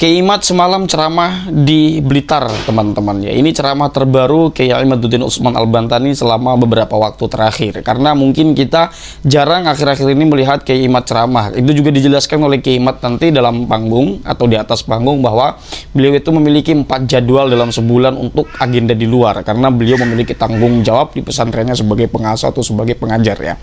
Kiai Imad semalam ceramah di Blitar, teman-teman ya. Ini ceramah terbaru Kiai Imaduddin Usman Al-Bantani selama beberapa waktu terakhir. Karena mungkin kita jarang akhir-akhir ini melihat Kiai Imad ceramah. Itu juga dijelaskan oleh Kiai Imad nanti dalam panggung atau di atas panggung bahwa beliau itu memiliki 4 jadwal dalam sebulan untuk agenda di luar. Karena beliau memiliki tanggung jawab di pesantrennya sebagai pengasuh atau sebagai pengajar ya.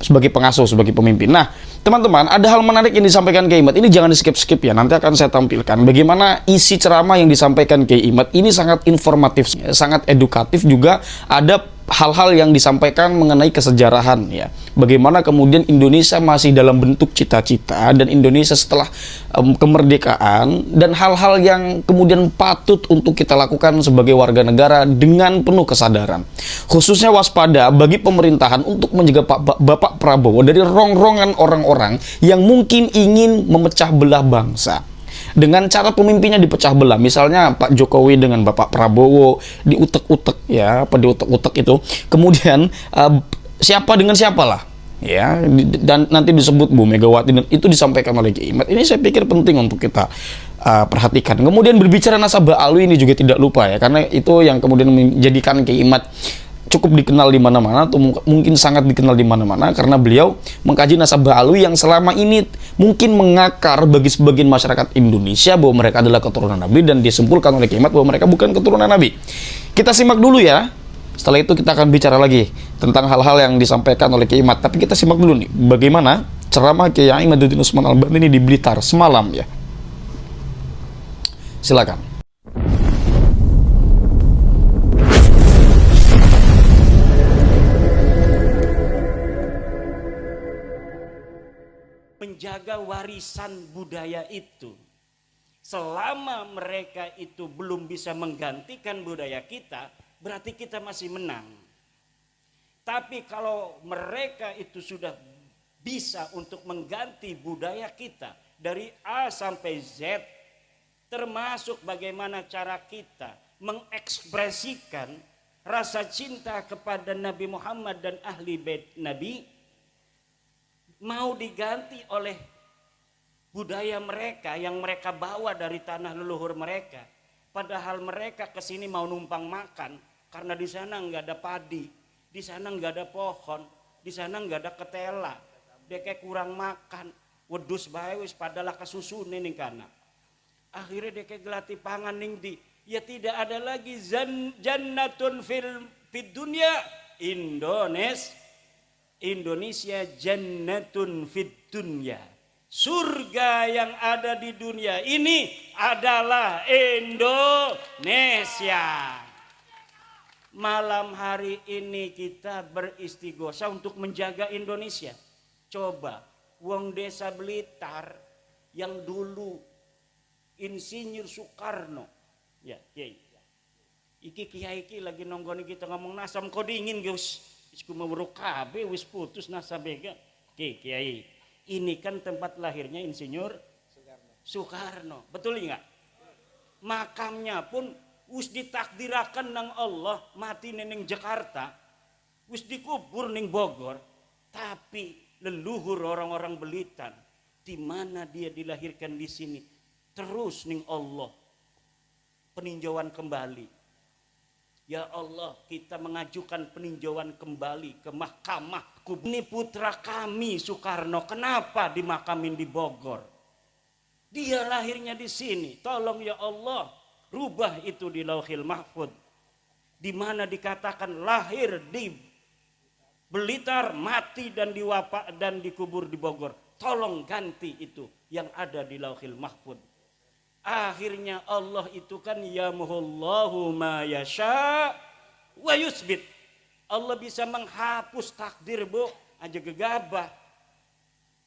Sebagai pengasuh, sebagai pemimpin. Nah, teman-teman, ada hal menarik yang disampaikan Kiai Imad. Ini jangan di skip-skip ya, nanti akan saya tampilkan bagaimana isi ceramah yang disampaikan Kiai Imad. Ini sangat informatif, sangat edukatif juga. Ada hal-hal yang disampaikan mengenai kesejarahan ya. Bagaimana kemudian Indonesia masih dalam bentuk cita-cita dan Indonesia setelah kemerdekaan dan hal-hal yang kemudian patut untuk kita lakukan sebagai warga negara dengan penuh kesadaran. Khususnya waspada bagi pemerintahan untuk mencegah Bapak Prabowo dari rongrongan orang-orang yang mungkin ingin memecah belah bangsa. Dengan cara pemimpinnya dipecah belah, misalnya Pak Jokowi dengan Bapak Prabowo diutek-utek ya, apa diutek-utek itu, kemudian siapa dengan siapa lah ya, dan nanti disebut Bu Megawati, dan itu disampaikan oleh Kiai Imad. Ini saya pikir penting untuk kita perhatikan. Kemudian berbicara nasabah alwi ini juga tidak lupa ya, karena itu yang kemudian menjadikan Kiai Imad cukup dikenal di mana-mana atau mungkin sangat dikenal di mana-mana karena beliau mengkaji nasabah alwi yang selama ini mungkin mengakar bagi sebagian masyarakat Indonesia bahwa mereka adalah keturunan Nabi, dan disimpulkan oleh Kiai Imad bahwa mereka bukan keturunan Nabi. Kita simak dulu ya. Setelah itu kita akan bicara lagi tentang hal-hal yang disampaikan oleh Kiai Imad. Tapi kita simak dulu nih bagaimana ceramah Kiai Imaduddin Usman Al-Bantani di Blitar semalam ya. Silakan. Menjaga warisan budaya itu. Selama mereka itu belum bisa menggantikan budaya kita, berarti kita masih menang. Tapi kalau mereka itu sudah bisa untuk mengganti budaya kita dari A sampai Z, termasuk bagaimana cara kita mengekspresikan rasa cinta kepada Nabi Muhammad dan ahli bait Nabi, mau diganti oleh budaya mereka yang mereka bawa dari tanah leluhur mereka. Padahal mereka kesini mau numpang makan karena di sana nggak ada padi, di sana nggak ada pohon, di sana nggak ada ketela. Deke kurang makan, wedus bae wis padalah kesusune ning kana. Akhirnya deke gelati pangan ning di, ya tidak ada lagi jannatun fid dunya Indonesia jannatun fid dunya. Surga yang ada di dunia ini adalah Indonesia. Malam hari ini kita beristighosa untuk menjaga Indonesia. Coba wong desa Blitar yang dulu Insinyur Soekarno ya, Kiai. Iki Kiai iki lagi nonggoni kita ngomong nasam kau dingin Gus. Isku meweruk kabeh wis putus nasabega. Kiai, ini kan tempat lahirnya Insinyur Soekarno. Betul enggak? Makamnya pun wis ditakdirakan nang Allah mati ning Jakarta, wis dikubur ning Bogor. Tapi leluhur orang-orang Blitar, di mana dia dilahirkan di sini, terus ning Allah peninjauan kembali. Ya Allah, kita mengajukan peninjauan kembali ke mahkamah. Ini putra kami Soekarno, kenapa dimakamin di Bogor? Dia lahirnya di sini. Tolong ya Allah, rubah itu di Lauhil Mahfud, di mana dikatakan lahir di Blitar, mati dan dikubur di Bogor. Tolong ganti itu yang ada di Lauhil Mahfud. Akhirnya Allah itu kan yamhullahu ma yasha wa yusbit. Allah bisa menghapus takdir bu, aja gegabah.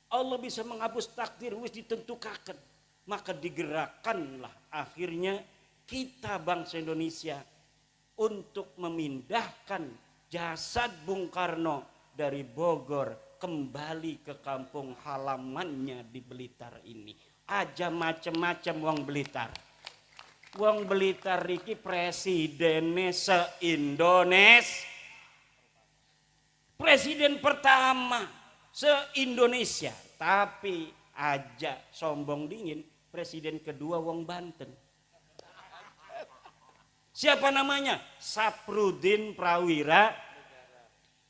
Allah bisa menghapus takdir wis ditentukan. Maka digerakkanlah akhirnya kita bangsa Indonesia untuk memindahkan jasad Bung Karno dari Bogor kembali ke kampung halamannya di Blitar ini. Aja macem-macem wong Blitar. Wong Blitar iki presidennya se-Indonesia. Presiden pertama se-Indonesia. Tapi aja sombong dingin, presiden kedua wong Banten. Siapa namanya? Saprudin Prawira,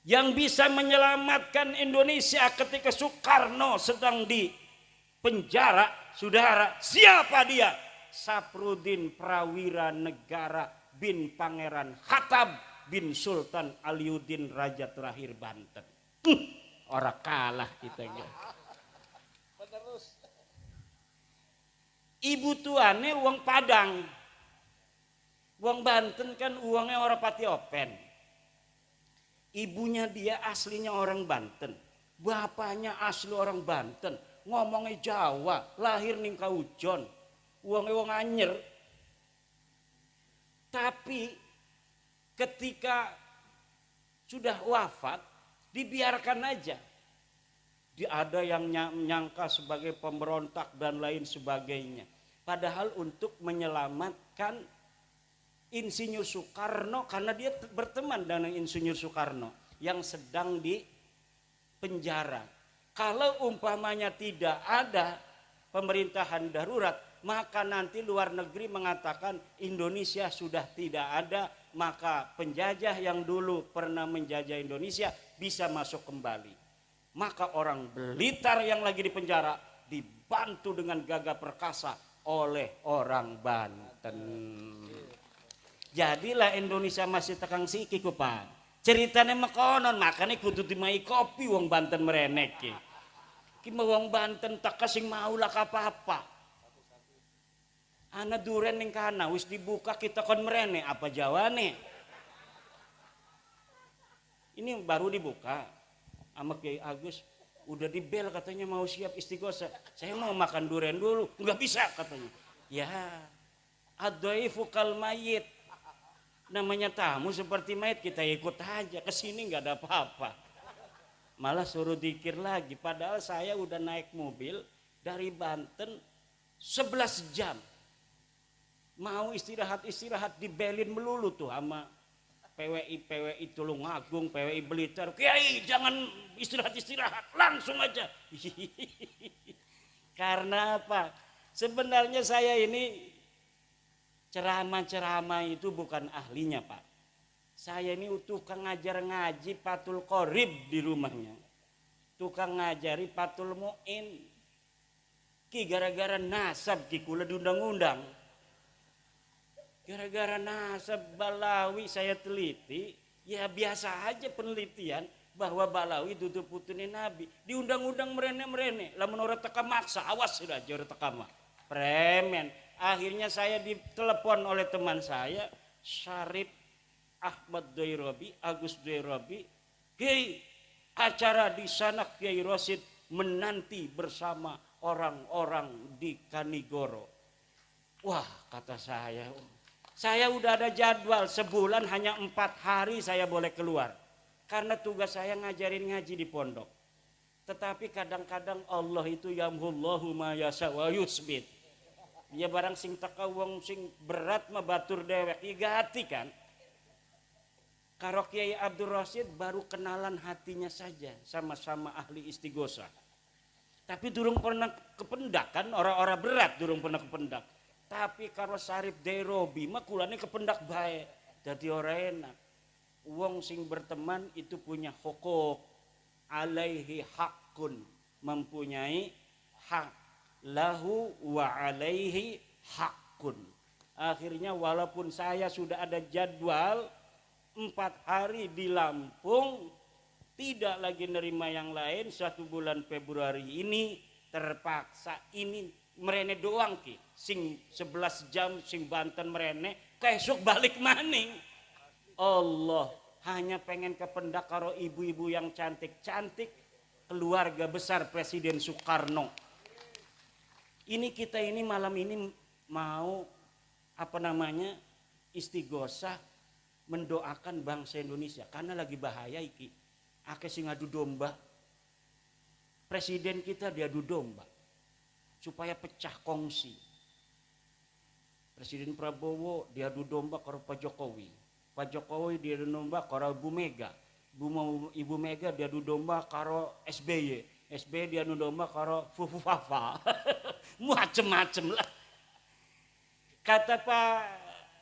yang bisa menyelamatkan Indonesia ketika Soekarno sedang di penjara. Saudara, siapa dia? Saprudin Prawira Negara bin Pangeran Hatab bin Sultan Aliuddin Raja terakhir Banten. Orang kalah kita ya. Ibu tuane uang Padang. Uang Banten kan uangnya orang pati open. Ibunya dia aslinya orang Banten. Bapaknya asli orang Banten. Ngomongnya Jawa, lahir ning Kaujon. Uangnya wong anyer. Tapi ketika sudah wafat, dibiarkan aja. Ada yang menyangka sebagai pemberontak dan lain sebagainya. Padahal untuk menyelamatkan Insinyur Soekarno, karena dia berteman dengan Insinyur Soekarno yang sedang di penjara. Kalau umpamanya tidak ada pemerintahan darurat, maka nanti luar negeri mengatakan Indonesia sudah tidak ada, maka penjajah yang dulu pernah menjajah Indonesia bisa masuk kembali. Maka orang Blitar yang lagi di penjara dibantu dengan gagah perkasa oleh orang Banten. Jadilah Indonesia masih tekang siki kupan. Ceritanya mekonon, makanya kudu dimai kopi wong Banten merenek ki. Ki wong Banten tak kasing maulah apa-apa. Ana duren ning kana wis dibuka kita kon merene apa jawane. Ini baru dibuka. Sama Kiai Agus udah dibel katanya mau siap istighosah. Saya mau makan duren dulu, enggak bisa katanya. Ya, adhaifu kal mayit. Namanya tamu seperti mayat, kita ikut aja ke sini nggak ada apa-apa. Malah suruh dikir lagi, padahal saya udah naik mobil dari Banten 11 jam. Mau istirahat dibelin melulu tuh sama PWI Tulungagung, PWI Blitar. Kiai jangan istirahat, langsung aja. Karena apa? Sebenarnya saya ini ceramah itu bukan ahlinya Pak. Saya ini tukang ngajar ngaji Patul Qorib di rumahnya. Tukang ngajari Patul Mu'in. Ki gara-gara nasab ki kula diundang-undang. Gara-gara nasab Balawi saya teliti. Ya biasa aja penelitian bahwa Balawi duduk putune Nabi. Diundang-undang merene-merene. Lamun ora teka maksa, awas sudah jore teka mah. Premen. Akhirnya saya ditelepon oleh teman saya, Syarif Ahmad Doirobi, Agus Doirobi. Kiai, acara di sana Kiai Rosid menanti bersama orang-orang di Kanigoro. Wah, kata saya udah ada jadwal, sebulan hanya 4 hari saya boleh keluar. Karena tugas saya ngajarin ngaji di pondok. Tetapi kadang-kadang Allah itu yamhullahu ma yasha wa yusbit. Ya barang sing teka wong sing berat mah batur dewek igati kan. Karo Kiai Abdul Rasyid baru kenalan hatinya saja, sama-sama ahli istighosah. Tapi durung pernah kependak kan, orang-orang berat durung pernah kependak. Tapi karo Syarif Dairobi mah kulane kependak bae. Dadi ora enak. Wong sing berteman itu punya hukuk, alaihi hakun, mempunyai hak. Lahu wa alaihi hakun. Akhirnya walaupun saya sudah ada jadwal 4 hari di Lampung, tidak lagi nerima yang lain. 1 bulan Februari ini terpaksa ini merene doang ki. Sing 11 jam sing Banten merene, keesuk balik maning. Allah hanya pengen kependak karo ibu-ibu yang cantik-cantik, keluarga besar Presiden Soekarno. Ini kita ini malam ini mau istighosah mendoakan bangsa Indonesia karena lagi bahaya iki. Akeh sing adu domba. Presiden kita diadu domba supaya pecah kongsi. Presiden Prabowo diadu domba karo Pak Jokowi. Pak Jokowi diadu domba karo Ibu Mega. Ibu Mega diadu domba karo SBY. SBY diadu domba karo Fufu Fafa. macem-macem lah. Kata Pak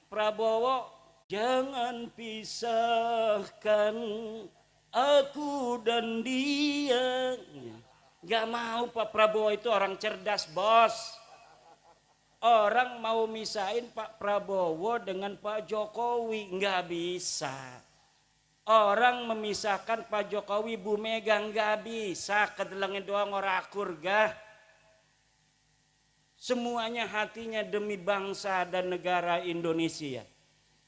Prabowo, jangan pisahkan aku dan dia. Gak mau, Pak Prabowo itu orang cerdas, bos. Orang mau misahin Pak Prabowo dengan Pak Jokowi, nggak bisa. Orang memisahkan Pak Jokowi Bu Mega, nggak bisa. Kedelengnya doang orang akur gah. Semuanya hatinya demi bangsa dan negara Indonesia.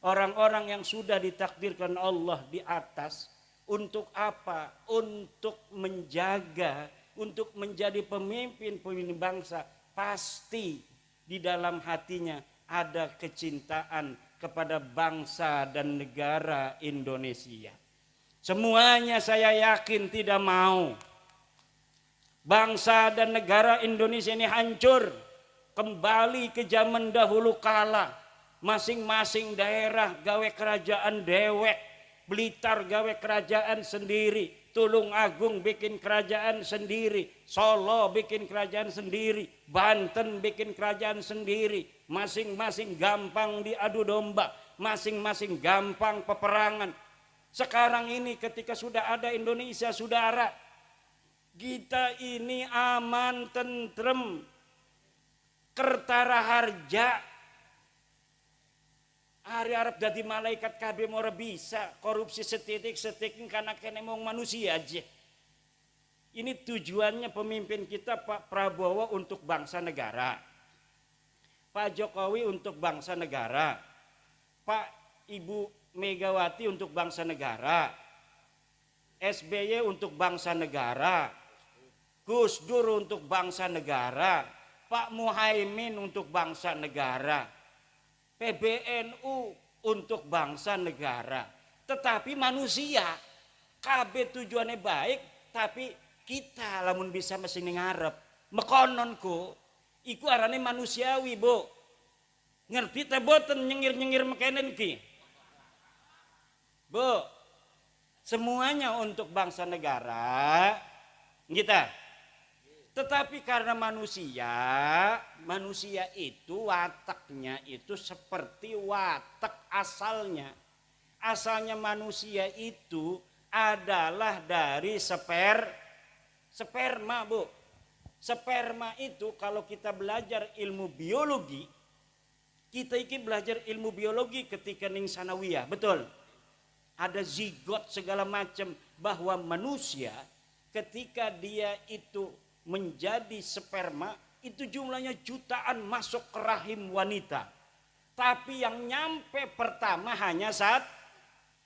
Orang-orang yang sudah ditakdirkan Allah di atas untuk apa? Untuk menjaga, untuk menjadi pemimpin bangsa. Pasti di dalam hatinya ada kecintaan kepada bangsa dan negara Indonesia. Semuanya saya yakin tidak mau bangsa dan negara Indonesia ini hancur. Kembali ke zaman dahulu kala, masing-masing daerah gawe kerajaan dewek, Blitar gawe kerajaan sendiri, Tulung Agung bikin kerajaan sendiri, Solo bikin kerajaan sendiri, Banten bikin kerajaan sendiri, masing-masing gampang diadu domba, masing-masing gampang peperangan. Sekarang ini ketika sudah ada Indonesia, saudara, kita ini aman, tentrem, kertara harja, hari Arab jadi malaikat KB mau bisa, korupsi setitik karena kena mau manusia aja. Ini tujuannya pemimpin kita Pak Prabowo untuk bangsa negara, Pak Jokowi untuk bangsa negara, Pak Ibu Megawati untuk bangsa negara, SBY untuk bangsa negara, Gus Dur untuk bangsa negara, Pak Muhaimin untuk bangsa negara, PBNU untuk bangsa negara. Tetapi manusia, KB tujuannya baik, tapi kita lamun bisa mesti ngarep. Mekononku, iku arane manusiawi, Bu. Ngerti teh boten nyengir-nyengir mekenen ki? Bu, semuanya untuk bangsa negara, kita. Tetapi karena manusia itu wataknya itu seperti watak asalnya. Asalnya manusia itu adalah dari sperma, Bu. Sperma itu kalau kita belajar ilmu biologi, kita ini belajar ilmu biologi ketika ning sanawiyah, betul? Ada zigot segala macam, bahwa manusia ketika dia itu menjadi sperma itu jumlahnya jutaan masuk ke rahim wanita. Tapi yang nyampe pertama hanya saat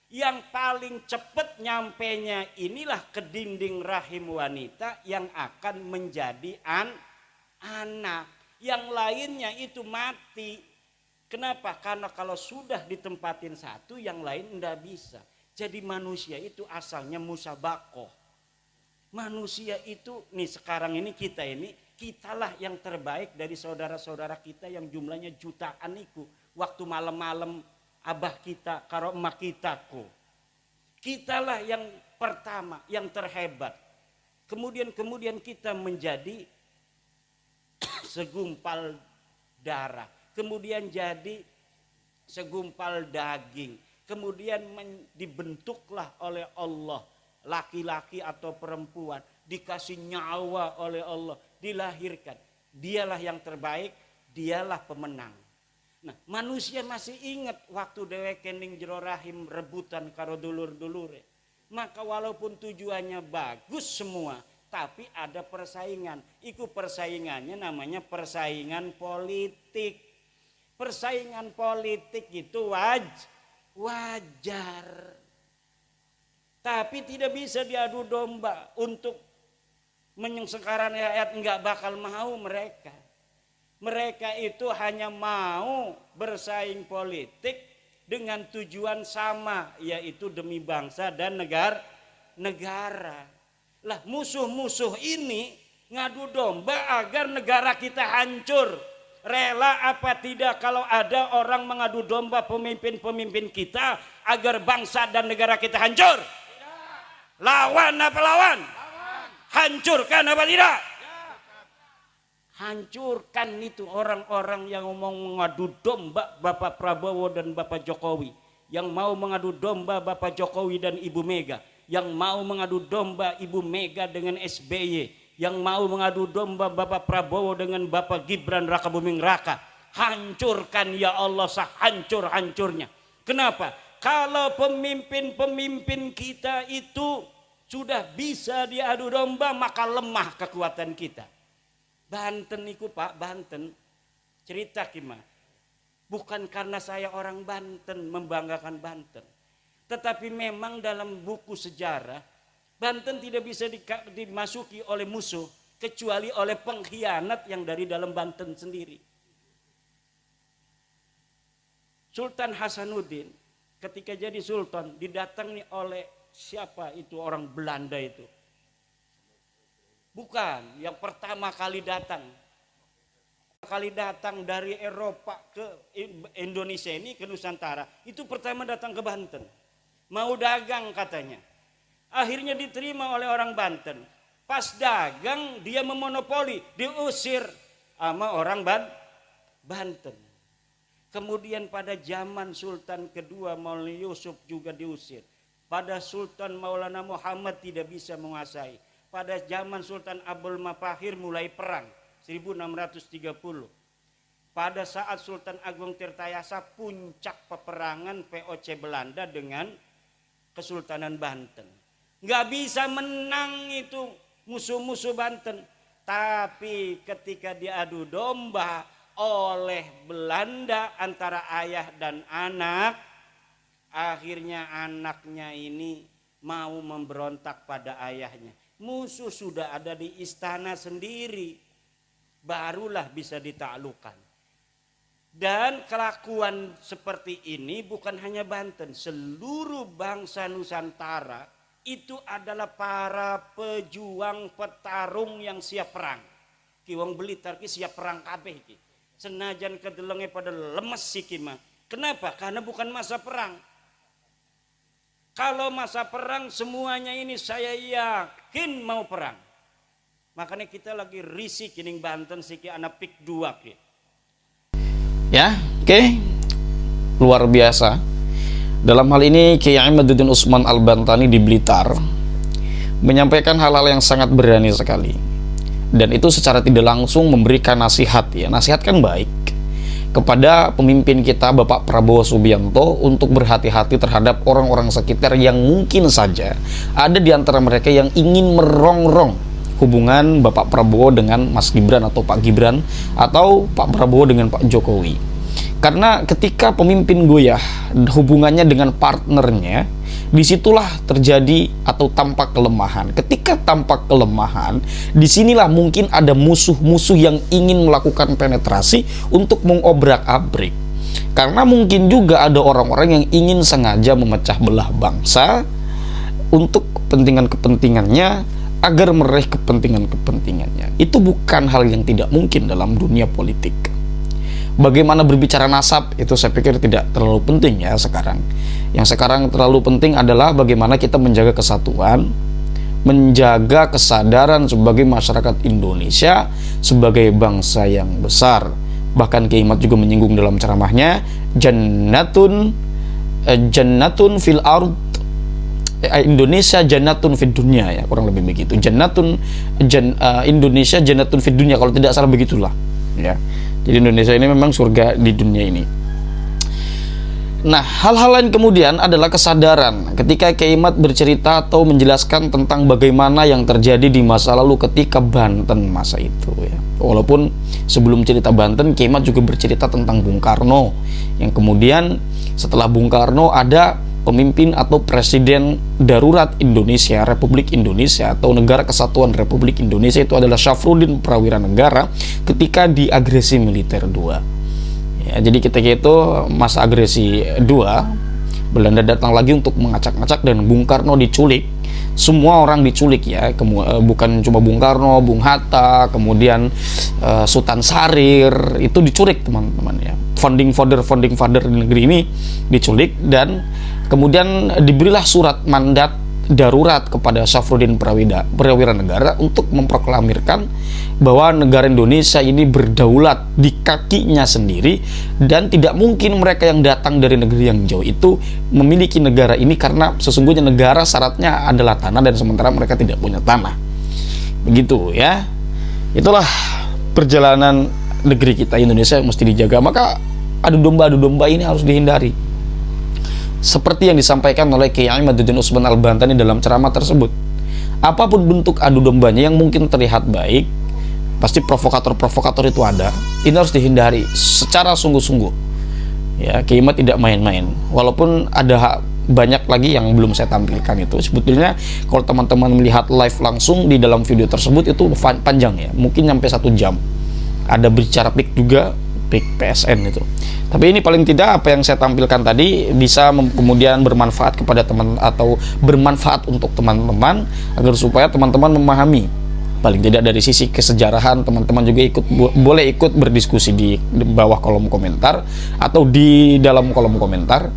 yang paling cepat nyampenya inilah ke dinding rahim wanita yang akan menjadi anak. Yang lainnya itu mati. Kenapa? Karena kalau sudah ditempatin satu yang lain enggak bisa. Jadi manusia itu asalnya musabakoh. Manusia itu nih sekarang ini kitalah yang terbaik dari saudara-saudara kita yang jumlahnya jutaan itu. Waktu malam-malam abah kita karo emak kitaku. Kitalah yang pertama, yang terhebat. Kemudian kita menjadi segumpal darah. Kemudian jadi segumpal daging. Kemudian dibentuklah oleh Allah. Laki-laki atau perempuan dikasih nyawa oleh Allah, dilahirkan. Dialah yang terbaik, dialah pemenang. Nah, manusia masih ingat waktu dewek kening jero rahim rebutan karo dulur-dulure. Maka walaupun tujuannya bagus semua, tapi ada persaingan. Iku persaingannya namanya persaingan politik. Persaingan politik itu wajar. Tapi tidak bisa diadu domba untuk menyengsarakan rakyat, enggak bakal mau mereka. Mereka itu hanya mau bersaing politik dengan tujuan sama, yaitu demi bangsa dan negara. Lah musuh-musuh ini ngadu domba agar negara kita hancur. Rela apa tidak kalau ada orang mengadu domba pemimpin-pemimpin kita agar bangsa dan negara kita hancur? Lawan apa lawan? Hancurkan apa tidak? Hancurkan itu orang-orang yang mau mengadu domba Bapak Prabowo dan Bapak Jokowi, yang mau mengadu domba Bapak Jokowi dan Ibu Mega, yang mau mengadu domba Ibu Mega dengan SBY, yang mau mengadu domba Bapak Prabowo dengan Bapak Gibran Rakabuming Raka. Hancurkan ya Allah sehancur-hancurnya. Kenapa? Kalau pemimpin-pemimpin kita itu sudah bisa diadu domba, maka lemah kekuatan kita. Banten niku Pak, Banten cerita kima. Bukan karena saya orang Banten membanggakan Banten, tetapi memang dalam buku sejarah Banten tidak bisa dimasuki oleh musuh kecuali oleh pengkhianat yang dari dalam Banten sendiri. Sultan Hasanuddin ketika jadi sultan didatangi oleh siapa itu orang Belanda itu. Bukan, yang pertama kali datang dari Eropa ke Indonesia ini, ke Nusantara, itu pertama datang ke Banten. Mau dagang katanya. Akhirnya diterima oleh orang Banten. Pas dagang dia memonopoli, diusir sama orang Banten. Kemudian pada zaman Sultan kedua Maulana Yusuf juga diusir. Pada Sultan Maulana Muhammad tidak bisa menguasai. Pada zaman Sultan Abdul Mafahir mulai perang 1630. Pada saat Sultan Agung Tirtayasa puncak peperangan VOC Belanda dengan Kesultanan Banten. Nggak bisa menang itu musuh-musuh Banten. Tapi ketika diadu domba oleh Belanda antara ayah dan anak, akhirnya anaknya ini mau memberontak pada ayahnya. Musuh sudah ada di istana sendiri, barulah bisa ditaklukkan. Dan kelakuan seperti ini bukan hanya Banten, seluruh bangsa Nusantara itu adalah para pejuang petarung yang siap perang. Ki wong Blitar ki siap perang kabeh ki. Senajan kedelenge pada lemes siki mah. Kenapa? Karena bukan masa perang. Kalau masa perang semuanya ini saya yakin mau perang. Makanya kita lagi risih kining Banten siki anak pik 2 ki. Ya, oke. Luar biasa. Dalam hal ini Kiai Imaduddin Usman Al-Bantani di Blitar menyampaikan hal-hal yang sangat berani sekali. Dan itu secara tidak langsung memberikan nasihat ya. Nasihat kan baik kepada pemimpin kita Bapak Prabowo Subianto untuk berhati-hati terhadap orang-orang sekitar yang mungkin saja ada di antara mereka yang ingin merongrong hubungan Bapak Prabowo dengan Mas Gibran atau Pak Gibran atau Pak Prabowo dengan Pak Jokowi. Karena ketika pemimpin goyah hubungannya dengan partnernya, disitulah terjadi atau tampak kelemahan. Ketika tampak kelemahan, disinilah mungkin ada musuh-musuh yang ingin melakukan penetrasi untuk mengobrak-abrik. Karena mungkin juga ada orang-orang yang ingin sengaja memecah belah bangsa untuk kepentingan-kepentingannya, agar meraih kepentingan-kepentingannya. Itu bukan hal yang tidak mungkin dalam dunia politik. Bagaimana berbicara nasab itu saya pikir tidak terlalu penting ya sekarang. Yang sekarang terlalu penting adalah bagaimana kita menjaga kesatuan, menjaga kesadaran sebagai masyarakat Indonesia sebagai bangsa yang besar. Bahkan Kiai Mat juga menyinggung dalam ceramahnya, jannatun fil ard, Indonesia jannatun fid dunya, ya kurang lebih begitu. Indonesia jannatun fid dunya, kalau tidak salah begitulah ya. Jadi Indonesia ini memang surga di dunia ini. Nah, hal-hal lain kemudian adalah kesadaran. Ketika Kiai Mat bercerita atau menjelaskan tentang bagaimana yang terjadi di masa lalu ketika Banten masa itu ya. Walaupun sebelum cerita Banten, Kiai Mat juga bercerita tentang Bung Karno, yang kemudian setelah Bung Karno ada pemimpin atau presiden darurat Indonesia, Republik Indonesia atau Negara Kesatuan Republik Indonesia, itu adalah Syafruddin Prawiranegara ketika di agresi militer 2. Ya, jadi ketika itu masa agresi 2, Belanda datang lagi untuk mengacak-acak dan Bung Karno diculik. Semua orang diculik ya, bukan cuma Bung Karno, Bung Hatta, kemudian Sultan Sarir itu diculik teman-teman ya. Founding father di negeri ini diculik dan kemudian diberilah surat mandat darurat kepada Syafruddin Prawira Negara untuk memproklamirkan bahwa negara Indonesia ini berdaulat di kakinya sendiri, dan tidak mungkin mereka yang datang dari negeri yang jauh itu memiliki negara ini, karena sesungguhnya negara syaratnya adalah tanah, dan sementara mereka tidak punya tanah. Begitu ya. Itulah perjalanan negeri kita Indonesia yang mesti dijaga. Maka adu domba ini harus dihindari. Seperti yang disampaikan oleh Kiai Imaduddin Usman Al-Bantani dalam ceramah tersebut, apapun bentuk adu dombanya yang mungkin terlihat baik, pasti provokator-provokator itu ada. Ini harus dihindari secara sungguh-sungguh. Ya, Kiai Imad tidak main-main. Walaupun ada banyak lagi yang belum saya tampilkan itu. Sebetulnya kalau teman-teman melihat live langsung di dalam video tersebut itu panjang ya, mungkin sampai 1 jam. Ada bicara PIK juga, PIK PSN itu. Tapi ini paling tidak apa yang saya tampilkan tadi bisa kemudian bermanfaat kepada teman, atau bermanfaat untuk teman-teman, agar supaya teman-teman memahami. Paling tidak dari sisi kesejarahan, teman-teman juga boleh ikut berdiskusi di bawah kolom komentar atau di dalam kolom komentar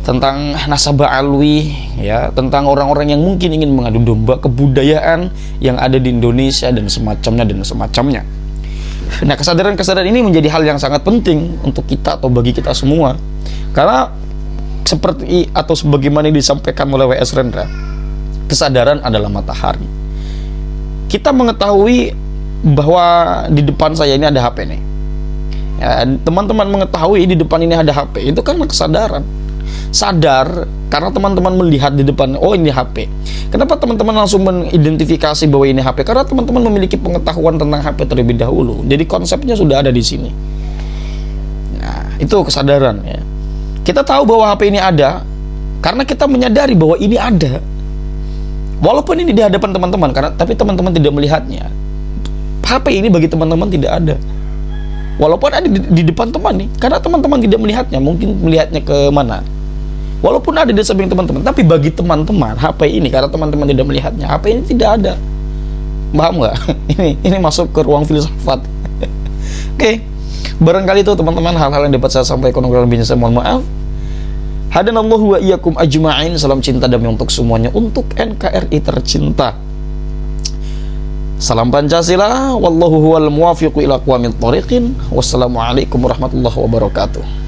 tentang nasabah alwi, ya, tentang orang-orang yang mungkin ingin mengadu domba kebudayaan yang ada di Indonesia dan semacamnya. Nah, kesadaran-kesadaran ini menjadi hal yang sangat penting untuk kita atau bagi kita semua, karena seperti atau sebagaimana disampaikan oleh W.S. Rendra, kesadaran adalah matahari. Kita mengetahui bahwa di depan saya ini ada HP nih, ya, teman-teman mengetahui di depan ini ada HP, itu kan kesadaran. Sadar karena teman-teman melihat di depan, oh ini HP. Kenapa teman-teman langsung mengidentifikasi bahwa ini HP? Karena teman-teman memiliki pengetahuan tentang HP terlebih dahulu. Jadi konsepnya sudah ada di sini. Nah, itu kesadaran ya. Kita tahu bahwa HP ini ada karena kita menyadari bahwa ini ada. Walaupun ini di hadapan teman-teman, tapi teman-teman tidak melihatnya. HP ini bagi teman-teman tidak ada. Walaupun ada di depan teman nih, karena teman-teman tidak melihatnya, mungkin melihatnya ke mana. Walaupun ada di samping teman-teman, tapi bagi teman-teman HP ini, karena teman-teman tidak melihatnya, HP ini tidak ada. Paham nggak? Ini masuk ke ruang filsafat. Oke. Barangkali itu teman-teman hal-hal yang dapat saya sampaikan. Saya mohon maaf. Hadanallahu wa iyyakum ajma'in. Salam cinta damai untuk semuanya, untuk NKRI tercinta. Salam Pancasila. Wallahu huwal muwafiqu ila aqwamit thoriqin. Wassalamualaikum warahmatullahi wabarakatuh.